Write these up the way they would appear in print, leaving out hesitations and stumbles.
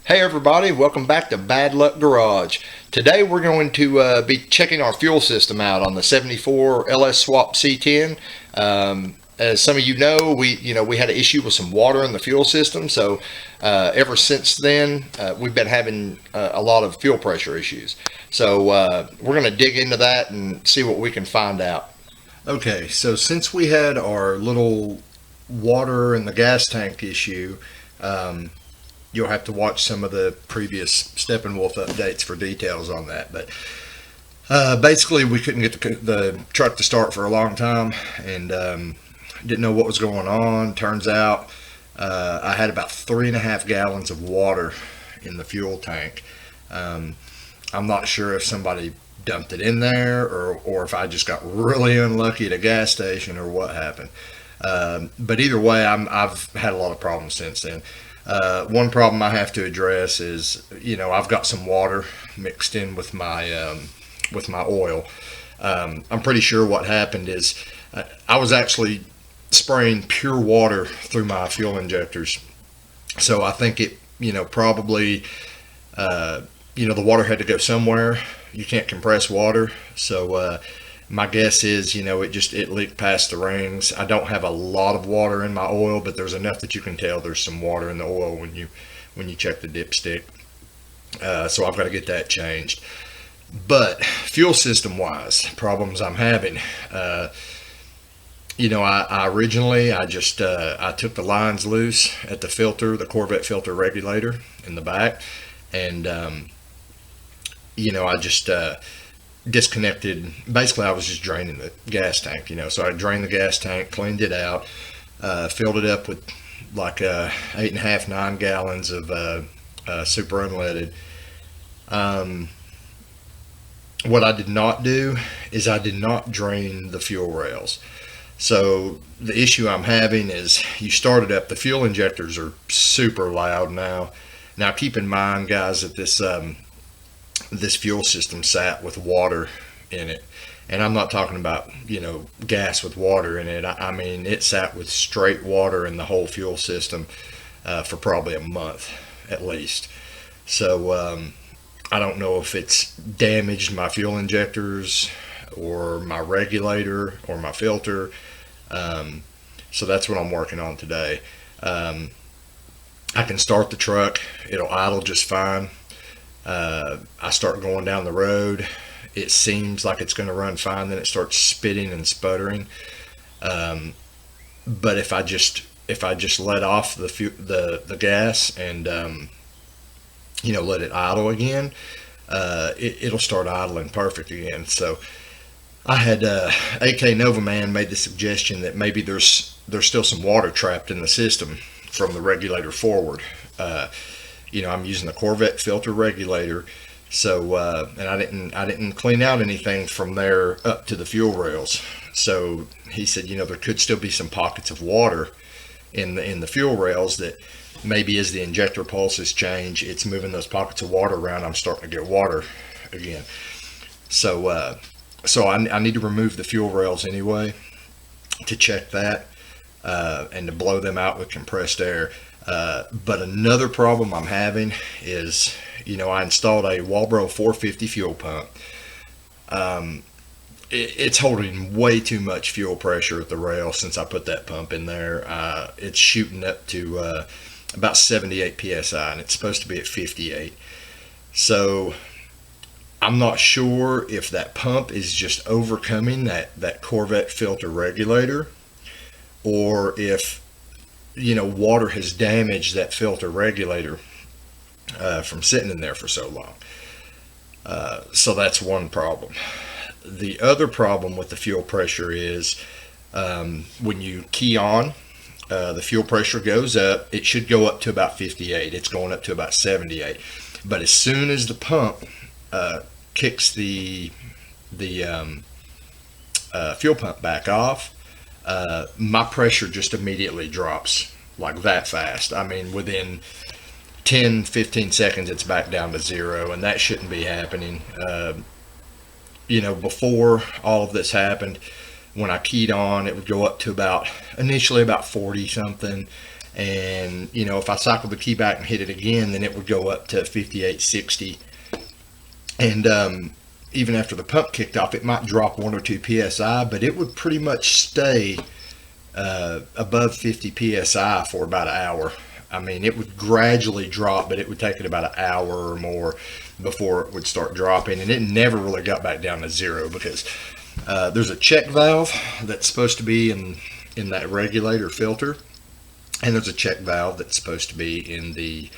Hey everybody, welcome back to Bad Luck Garage. Today we're going to be checking our fuel system out on the 74 LS Swapped C10. As some of you know, we had an issue with some water in the fuel system, so ever since then we've been having a lot of fuel pressure issues. So we're going to dig into that and see what we can find out. Okay, so since we had our little water in the gas tank issue, you'll have to watch some of the previous SteppinWolf updates for details on that. But basically, we couldn't get the truck to start for a long time, and didn't know what was going on. Turns out I had about 3.5 gallons of water in the fuel tank. I'm not sure if somebody dumped it in there, or if I just got really unlucky at a gas station, or what happened. But either way, I've had a lot of problems since then. One problem I have to address is, I've got some water mixed in with my oil. I'm pretty sure what happened is I was actually spraying pure water through my fuel injectors. So I think it, probably, the water had to go somewhere. You can't compress water. So, my guess is, it leaked past the rings. I don't have a lot of water in my oil, but there's enough that you can tell there's some water in the oil when you check the dipstick. So I've got to get that changed. But fuel system wise, problems I'm having. I originally I took the lines loose at the filter, the Corvette filter regulator in the back, and I just disconnected. Basically, I was just draining the gas tank, so I drained the gas tank, cleaned it out, filled it up with like 8.5, 9 gallons of super unleaded. What I did not do is I did not drain the fuel rails. So the issue I'm having is, you start it up, the fuel injectors are super loud now. Now keep in mind, guys, that this fuel system sat with water in it, and I'm not talking about gas with water in it. I mean, it sat with straight water in the whole fuel system for probably a month at least. So I don't know if it's damaged my fuel injectors or my regulator or my filter. So that's what I'm working on today. I can start the truck, it'll idle just fine. I start going down the road, it seems like it's going to run fine, then it starts spitting and sputtering. But if I just let off the gas and let it idle again, it'll start idling perfect again. So I had AK Nova Man made the suggestion that maybe there's still some water trapped in the system from the regulator forward. I'm using the Corvette filter regulator, so and I didn't clean out anything from there up to the fuel rails. So he said, there could still be some pockets of water in the fuel rails that maybe as the injector pulses change, it's moving those pockets of water around. I'm starting to get water again. So I need to remove the fuel rails anyway to check that and to blow them out with compressed air. But another problem I'm having is, I installed a Walbro 450 fuel pump. It's holding way too much fuel pressure at the rail since I put that pump in there. It's shooting up to about 78 psi, and it's supposed to be at 58. So I'm not sure if that pump is just overcoming that Corvette filter regulator, or if water has damaged that filter regulator from sitting in there for so long. So that's one problem. The other problem with the fuel pressure is when you key on, the fuel pressure goes up. It should go up to about 58. It's going up to about 78. But as soon as the pump kicks the fuel pump back off, my pressure just immediately drops like that fast. I mean, within 10-15 seconds it's back down to zero, and that shouldn't be happening. Before all of this happened, when I keyed on, it would go up to initially about 40 something, And you know, if I cycle the key back and hit it again, then it would go up to 58, 60. And even after the pump kicked off, it might drop 1 or 2 psi, but it would pretty much stay above 50 psi for about an hour. I mean, it would gradually drop, but it would take it about an hour or more before it would start dropping. And it never really got back down to 0, because there's a check valve that's supposed to be in that regulator filter, and there's a check valve that's supposed to be in the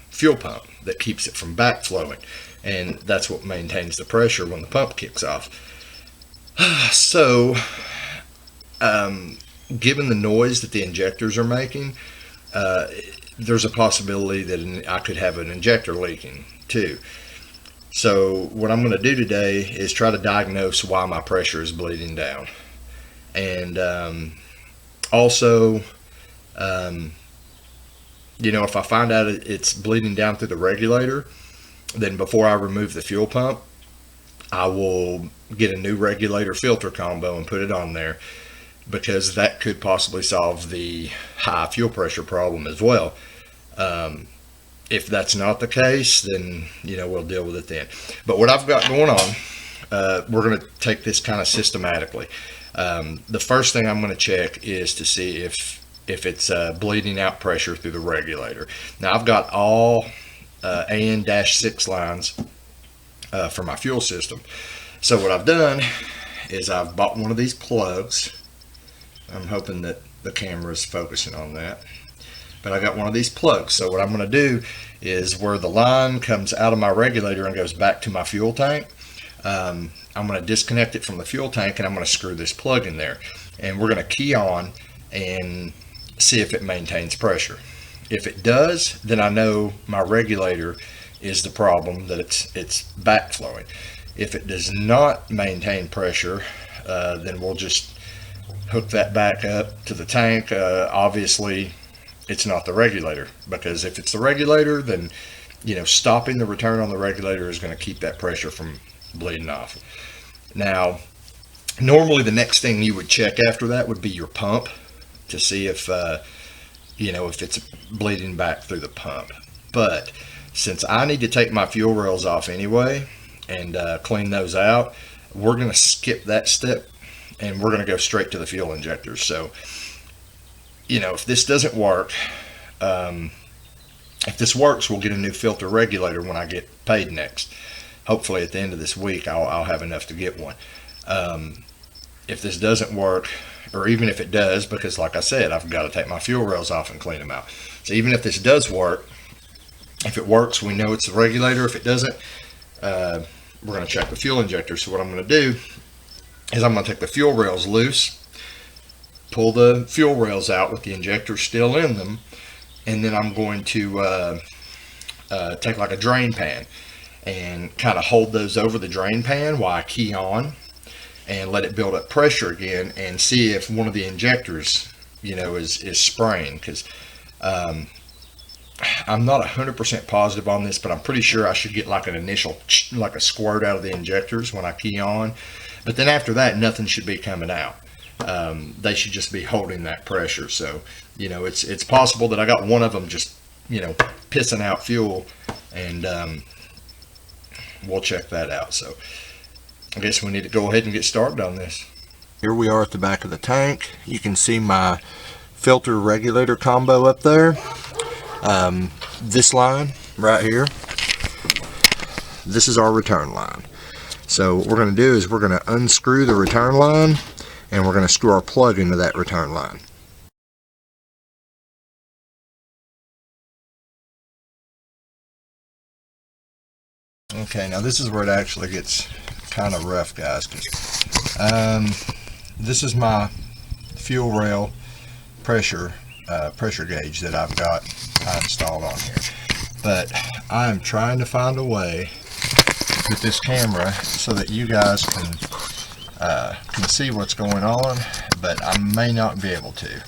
fuel pump that keeps it from backflowing, and that's what maintains the pressure when the pump kicks off. So given the noise that the injectors are making, there's a possibility that I could have an injector leaking too. So what I'm going to do today is try to diagnose why my pressure is bleeding down. And also, you know, if I find out it's bleeding down through the regulator, then before I remove the fuel pump, I will get a new regulator filter combo and put it on there, because that could possibly solve the high fuel pressure problem as well. If that's not the case, then, you know, we'll deal with it then. But what I've got going on, we're going to take this kind of systematically. The first thing I'm going to check is to see if it's bleeding out pressure through the regulator. Now, I've got all AN-6 lines for my fuel system. So what I've done is I've bought one of these plugs. I'm hoping that the camera is focusing on that. But I got one of these plugs. So what I'm going to do is, where the line comes out of my regulator and goes back to my fuel tank, I'm going to disconnect it from the fuel tank, and I'm going to screw this plug in there. And we're going to key on and see if it maintains pressure. If it does, then I know my regulator is the problem, that it's backflowing. If it does not maintain pressure, then we'll just hook that back up to the tank. Obviously, it's not the regulator, because if it's the regulator, then, you know, stopping the return on the regulator is going to keep that pressure from bleeding off. Now, normally the next thing you would check after that would be your pump, to see if you know, if it's bleeding back through the pump. But since I need to take my fuel rails off anyway and clean those out, we're going to skip that step, and we're going to go straight to the fuel injectors. So, you know, if this doesn't work, if this works, we'll get a new filter regulator when I get paid next. Hopefully at the end of this week, I'll have enough to get one. If this doesn't work, or even if it does, because like I said, I've got to take my fuel rails off and clean them out. So even if this does work, if it works, we know it's the regulator. If it doesn't, we're going to check the fuel injector. So what I'm going to do is I'm going to take the fuel rails loose, pull the fuel rails out with the injector still in them, and then I'm going to take like a drain pan and kind of hold those over the drain pan while I key on, and let it build up pressure again, and see if one of the injectors, you know, is spraying. Because I'm not 100% positive on this, but I'm pretty sure I should get like an initial, like a squirt out of the injectors when I key on. But then after that, nothing should be coming out. They should just be holding that pressure. So, you know, it's possible that I got one of them just, you know, pissing out fuel, and we'll check that out. So I guess we need to go ahead and get started on this. Here we are at the back of the tank. You can see my filter regulator combo up there. This line right here, this is our return line. So what we're going to do is we're going to unscrew the return line, and we're going to screw our plug into that return line. Okay, now this is where it actually gets kind of rough, guys. This is my fuel rail pressure gauge that I've got installed on here, but I'm trying to find a way to put this camera so that you guys can see what's going on, but I may not be able to.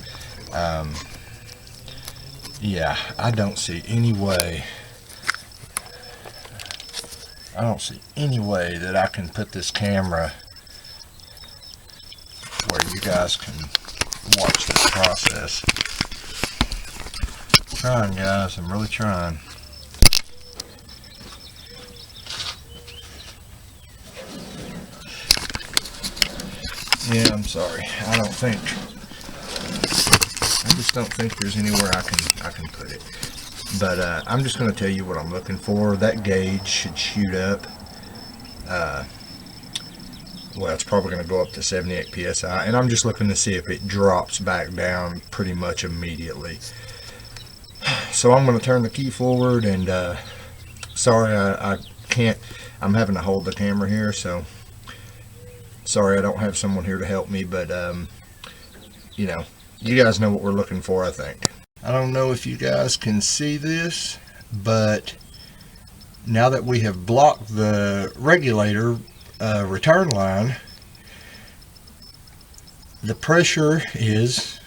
Yeah, I don't see any way. I don't see any way that I can put this camera where you guys can watch this process. trying, guys. I'm really trying. Yeah, I'm sorry. I just don't think there's anywhere I can put it. But I'm just going to tell you what I'm looking for. That gauge should shoot up. Well, it's probably going to go up to 78 psi, and I'm just looking to see if it drops back down pretty much immediately. So I'm going to turn the key forward, and sorry I can't. I'm having to hold the camera here, so sorry I don't have someone here to help me, but you know, you guys know what we're looking for, I think. I don't know if you guys can see this, but now that we have blocked the regulator return line, the pressure is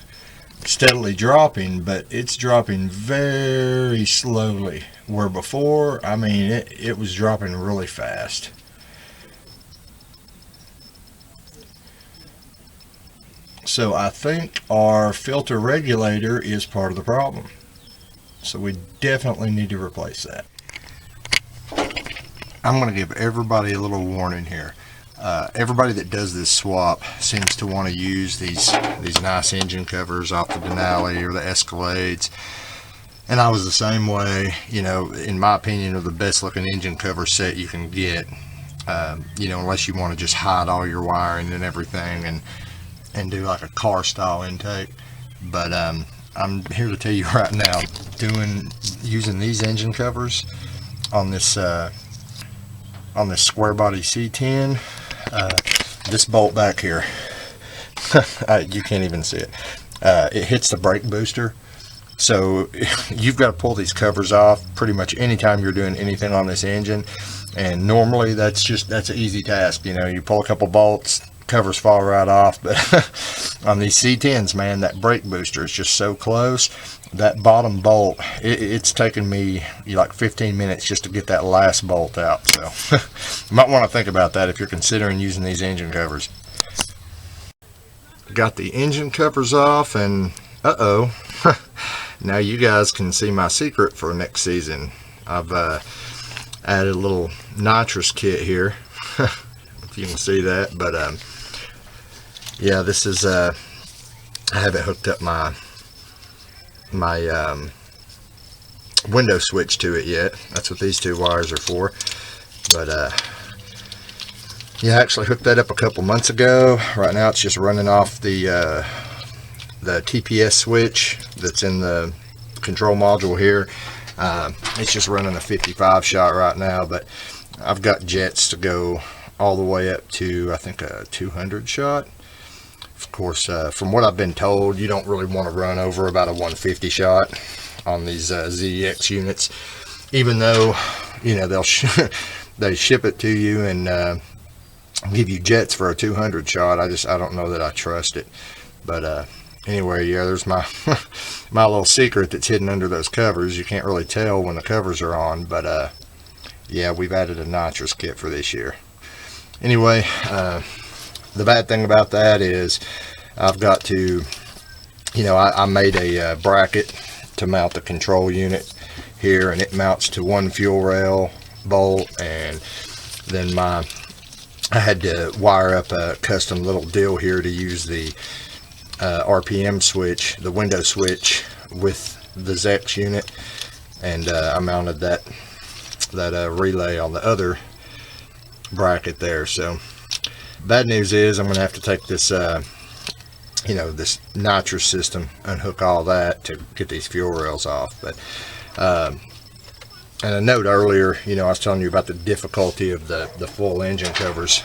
steadily dropping, but it's dropping very slowly, where before, I mean, it was dropping really fast. So I think our filter regulator is part of the problem. So we definitely need to replace that. I'm going to give everybody a little warning here. Everybody that does this swap seems to want to use these nice engine covers off the Denali or the Escalades. And I was the same way. You know, in my opinion, are the best looking engine cover set you can get. You know, unless you want to just hide all your wiring and everything and do like a car style intake. But I'm here to tell you right now, using these engine covers on this square body C10, this bolt back here, you can't even see it. It hits the brake booster, so you've got to pull these covers off pretty much anytime you're doing anything on this engine. And normally that's an easy task. You know, you pull a couple bolts, covers fall right off. But on these C10s, man, that brake booster is just so close. That bottom bolt, it's taken me like 15 minutes just to get that last bolt out. So you might want to think about that if you're considering using these engine covers. Got the engine covers off, and now you guys can see my secret for next season. I've added a little nitrous kit here, if you can see that. But yeah, this is I haven't hooked up my window switch to it yet. That's what these two wires are for. But yeah, I actually hooked that up a couple months ago. Right now it's just running off the TPS switch that's in the control module here. It's just running a 55 shot right now, but I've got jets to go all the way up to, I think, a 200 shot. Of course, from what I've been told, you don't really want to run over about a 150 shot on these ZDX units, even though, you know, they ship it to you and give you jets for a 200 shot. I don't know that I trust it. But anyway, yeah, there's my my little secret that's hidden under those covers. You can't really tell when the covers are on, but yeah, we've added a nitrous kit for this year. Anyway, the bad thing about that is I've got to, you know, I made a bracket to mount the control unit here, and it mounts to one fuel rail bolt, and then I had to wire up a custom little deal here to use the RPM switch, the window switch, with the ZEX unit, and I mounted that relay on the other bracket there. So bad news is I'm going to have to take this you know, this nitrous system, unhook all that to get these fuel rails off. But and a note earlier, you know, I was telling you about the difficulty of the full engine covers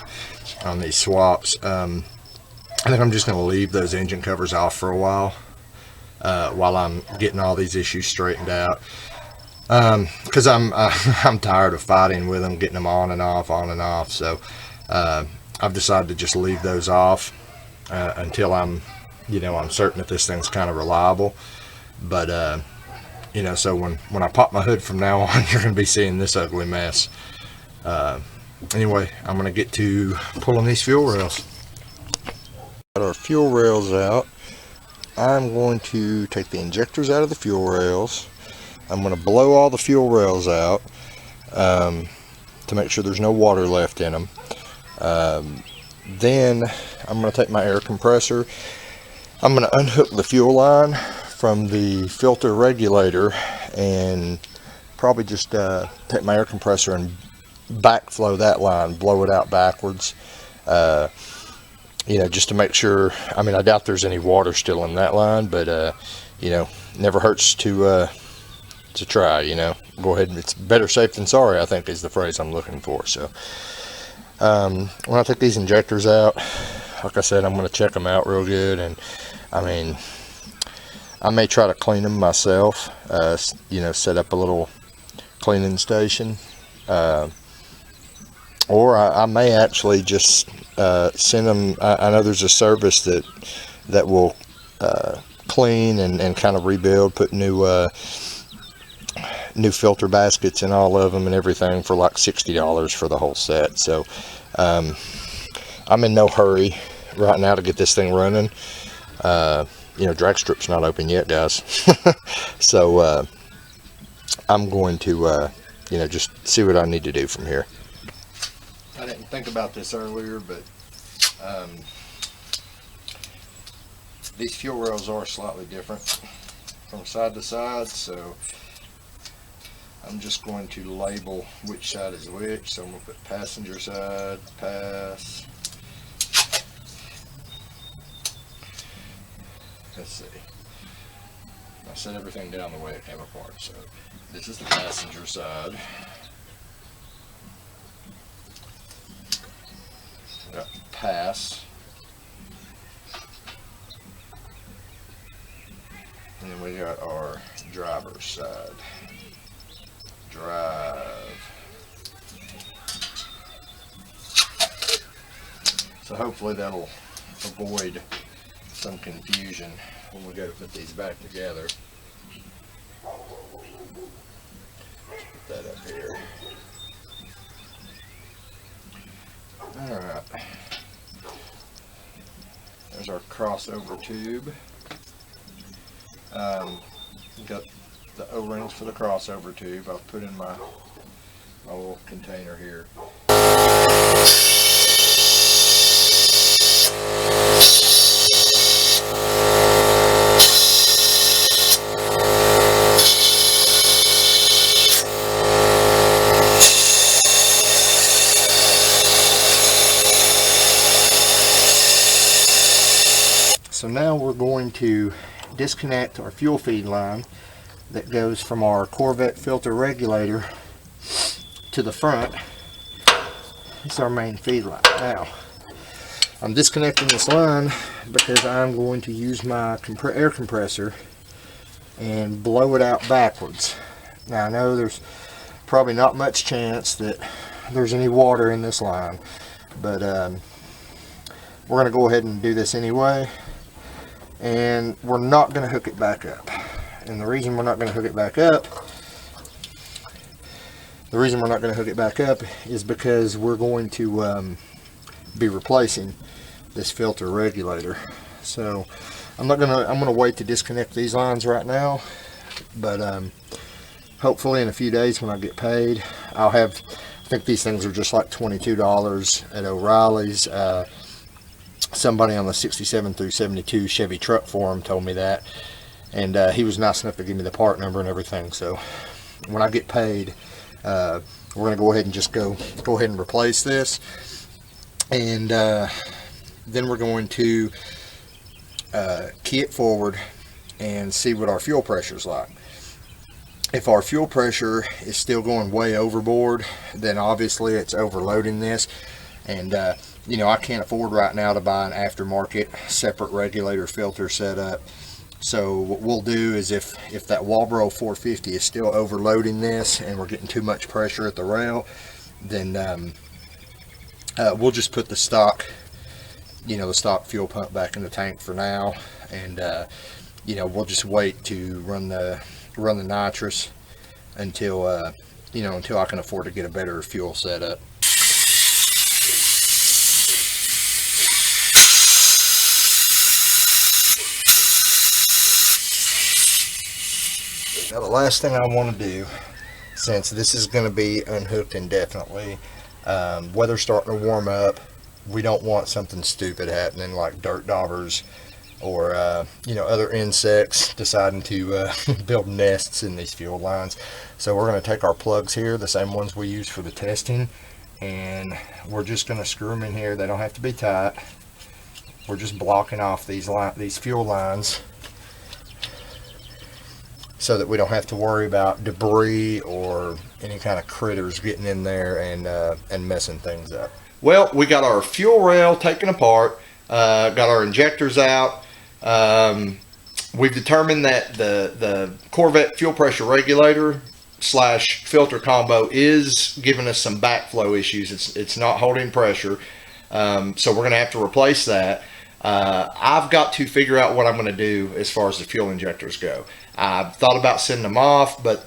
on these swaps. I think I'm just going to leave those engine covers off for a while I'm getting all these issues straightened out, because I'm tired of fighting with them, getting them on and off. So I've decided to just leave those off until I'm certain that this thing's kind of reliable. But you know, so when I pop my hood from now on, you're going to be seeing this ugly mess. Anyway, I'm going to get to pulling these fuel rails. Got our fuel rails out. I'm going to take the injectors out of the fuel rails. I'm going to blow all the fuel rails out to make sure there's no water left in them. Then I'm going to take my air compressor. I'm going to unhook the fuel line from the filter regulator and probably just take my air compressor and backflow that line, blow it out backwards. You know, just to make sure. I mean, I doubt there's any water still in that line, but you know, never hurts to try. You know, go ahead and it's better safe than sorry, I think is the phrase I'm looking for. So when I take these injectors out, like I said, I'm going to check them out real good, and I mean, I may try to clean them myself. You know, set up a little cleaning station, or I may actually just send them. I know there's a service that will clean and kind of rebuild, put new filter baskets in all of them and everything for like $60 for the whole set. So I'm in no hurry right now to get this thing running. You know, drag strip's not open yet, guys. So I'm going to you know, just see what I need to do from here. I didn't think about this earlier, but these fuel rails are slightly different from side to side, so I'm just going to label which side is which. So I'm going to put passenger side, pass. Let's see. I set everything down the way it came apart. So this is the passenger side. Got pass. And then we got our driver's side. Drive. So hopefully that'll avoid some confusion when we go to put these back together. Put that up here. Alright. There's our crossover tube. Got the O-rings for the crossover tube. I'll put in my little container here. So now we're going to disconnect our fuel feed line that goes from our Corvette filter regulator to the front. It's our main feed line. Now, I'm disconnecting this line because I'm going to use my air compressor and blow it out backwards. Now, I know there's probably not much chance that there's any water in this line, but we're going to go ahead and do this anyway. And we're not going to hook it back up. And the reason we're not going to hook it back up, is because we're going to be replacing this filter regulator. So I'm going to wait to disconnect these lines right now, but hopefully in a few days when I get paid, I'll have, I think these things are just like $22 at O'Reilly's. Somebody on the 67 through 72 Chevy truck forum told me that, and he was nice enough to give me the part number and everything. So when I get paid, we're going to go ahead and just go ahead and replace this, and then we're going to key it forward and see what our fuel pressure is like. If our fuel pressure is still going way overboard, then obviously it's overloading this, and you know, I can't afford right now to buy an aftermarket separate regulator filter setup. So what we'll do is if that Walbro 450 is still overloading this and we're getting too much pressure at the rail, then we'll just put the stock, you know, the stock fuel pump back in the tank for now, and you know, we'll just wait to run the nitrous until you know, until I can afford to get a better fuel setup. Now the last thing I want to do, since this is going to be unhooked indefinitely, weather's starting to warm up, we don't want something stupid happening like dirt daubers or other insects deciding to build nests in these fuel lines. So we're going to take our plugs here, the same ones we use for the testing, and we're just going to screw them in here. They don't have to be tight. We're just blocking off these fuel lines so that we don't have to worry about debris or any kind of critters getting in there and messing things up. Well, we got our fuel rail taken apart, got our injectors out. We've determined that the Corvette fuel pressure regulator / filter combo is giving us some backflow issues. It's not holding pressure, so we're going to have to replace that. I've got to figure out what I'm going to do as far as the fuel injectors go. I've thought about sending them off, but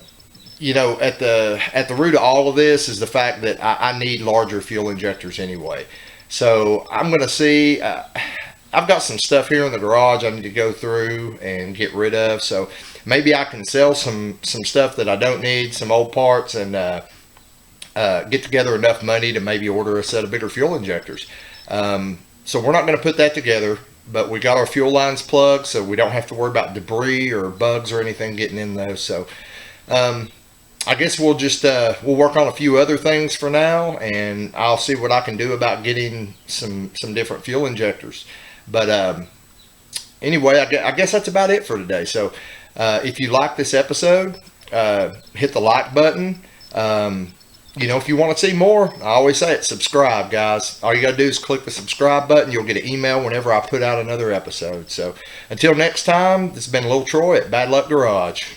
at the root of all of this is the fact that I need larger fuel injectors anyway. So I'm going to see. I've got some stuff here in the garage I need to go through and get rid of. So maybe I can sell some stuff that I don't need, some old parts, and get together enough money to maybe order a set of bigger fuel injectors. So we're not going to put that together, but we got our fuel lines plugged, so we don't have to worry about debris or bugs or anything getting in those. So I guess we'll just we'll work on a few other things for now, and I'll see what I can do about getting some different fuel injectors. But anyway, I guess that's about it for today. So if you like this episode, hit the like button. If you want to see more, I always say it, subscribe, guys. All you got to do is click the subscribe button. You'll get an email whenever I put out another episode. So until next time, this has been Lil Troy at Bad Luck Garage.